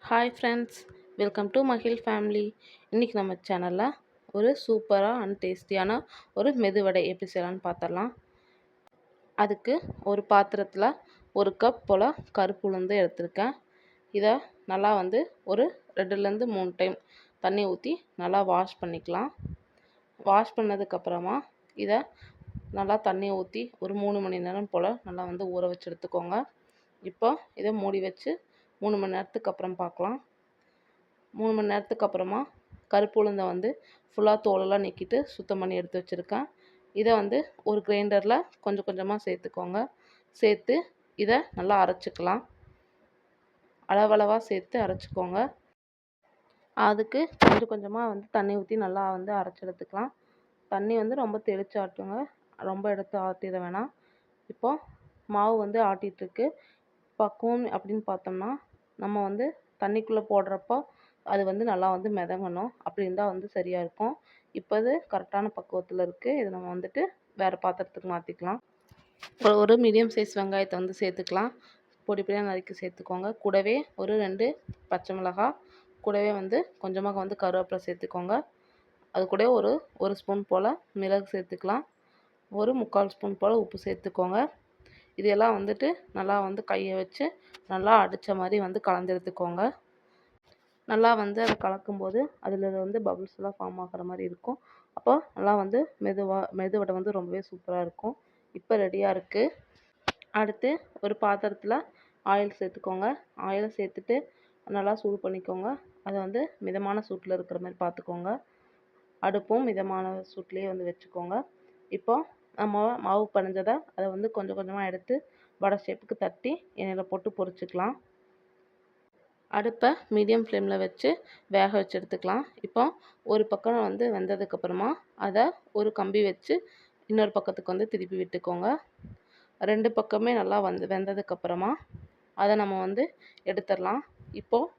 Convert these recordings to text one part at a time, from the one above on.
Hi friends, welcome to மகிழ் family. இன்றைக்கி நம்ம சேனலில் ஒரு சூப்பராக அண்ட் டேஸ்டியான ஒரு மெதுவடை எப்படி செய்யலான்னு பார்த்துடலாம். அதுக்கு ஒரு பாத்திரத்தில் ஒரு கப் போல் கருப்பு உளுந்து எடுத்திருக்கேன். இதை நல்லா ஒரு 2லேருந்து 3 டைம் தண்ணி ஊற்றி நல்லா வாஷ் பண்ணிக்கலாம். வாஷ் பண்ணதுக்கப்புறமா இதை நல்லா தண்ணி ஊற்றி ஒரு 3 மணி நேரம் போல் நல்லா ஊற வச்சு எடுத்துக்கோங்க. இப்போ இதை மூடி வச்சு 3 மணி நேரத்துக்கு அப்புறம் பார்க்கலாம். 3 மணி நேரத்துக்கு அப்புறமா கருப்பு உளுந்தை ஃபுல்லாக தோலெல்லாம் நீக்கிட்டு சுத்தம் பண்ணி எடுத்து வச்சுருக்கேன். இதை ஒரு கிரைண்டரில் கொஞ்சம் கொஞ்சமாக சேர்த்துக்கோங்க. சேர்த்து இதை நல்லா அரைச்சிக்கலாம். அளவளவாக சேர்த்து அரைச்சிக்கோங்க. அதுக்கு கொஞ்சம் கொஞ்சமாக தண்ணி ஊற்றி நல்லா அரைச்சி எடுத்துக்கலாம். தண்ணி ரொம்ப தெளித்து ஆட்டுங்க, ரொம்ப எடுத்து ஆட்டிட வேணாம். இப்போது மாவு ஆட்டிகிட்ருக்கு. பக்குவம் அப்படின்னு பார்த்தோம்னா நம்ம தண்ணிக்குள்ளே போடுறப்போ அது நல்லா மிதங்கணும். அப்படி இருந்தால் சரியாக இருக்கும். இப்போ அது கரெக்டான பக்குவத்தில் இருக்குது. இதை நம்ம வேறு பாத்திரத்துக்கு மாற்றிக்கலாம். ஒரு மீடியம் சைஸ் வெங்காயத்தை சேர்த்துக்கலாம். பொடி பொடியாக நறுக்கி சேர்த்துக்கோங்க. கூடவே ஒரு 2 பச்சை மிளகாய், கூடவே கொஞ்சமாக கருவேப்பிலை சேர்த்துக்கோங்க. அது கூட ஒரு ஸ்பூன் போல் மிளகு சேர்த்துக்கலாம். ஒரு 3/4 ஸ்பூன் போல் உப்பு சேர்த்துக்கோங்க. இதெல்லாம் நல்லா கையை வச்சு நல்லா அடித்த மாதிரி கலந்து எடுத்துக்கோங்க. நல்லா அதை கலக்கும்போது அதில் பபுள்ஸ்லாம் ஃபார்ம் ஆகிற மாதிரி இருக்கும். அப்போ நல்லா மெதுவடை ரொம்பவே சூப்பராக இருக்கும். இப்போ ரெடியாக இருக்குது. அடுத்து ஒரு பாத்திரத்தில் ஆயில் சேர்த்துக்கோங்க. ஆயிலை சேர்த்துட்டு நல்லா சூடு பண்ணிக்கோங்க. அதை மிதமான சூட்டில் இருக்கிற மாதிரி பார்த்துக்கோங்க. அடுப்பும் மிதமான சூட்லேயே வச்சுக்கோங்க. இப்போ நம்ம மாவு பிணைஞ்சதை அதை கொஞ்சம் கொஞ்சமாக எடுத்து வடை ஷேப்புக்கு தட்டி எண்ணெயில் போட்டு பொரிச்சுக்கலாம். அடுப்பை மீடியம் ஃப்ளேமில் வச்சு வேக வச்சு எடுத்துக்கலாம். இப்போ ஒரு பக்கம் வெந்ததுக்கப்புறமா அதை ஒரு கம்பி வச்சு இன்னொரு பக்கத்துக்கு திருப்பி விட்டுக்கோங்க. 2 பக்கமே நல்லா வெந்ததுக்கப்புறமா அதை நம்ம எடுத்துடலாம். இப்போது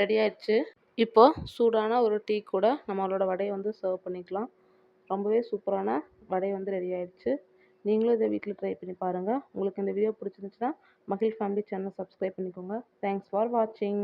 ரெடி ஆயிடுச்சு. இப்போது சூடான ஒரு டீ கூட நம்மளோட வடையை சர்வ் பண்ணிக்கலாம். ரொம்பவே சூப்பரான வடை ரெடி ஆயிடுச்சு. நீங்களும் இதை வீட்டில் ட்ரை பண்ணி பாருங்கள். உங்களுக்கு இந்த வீடியோ பிடிச்சிருந்துச்சுன்னா மகிழ் ஃபேமிலி சேனல் சப்ஸ்கிரைப் பண்ணிக்கோங்க. தேங்க்ஸ் ஃபார் வாட்சிங்.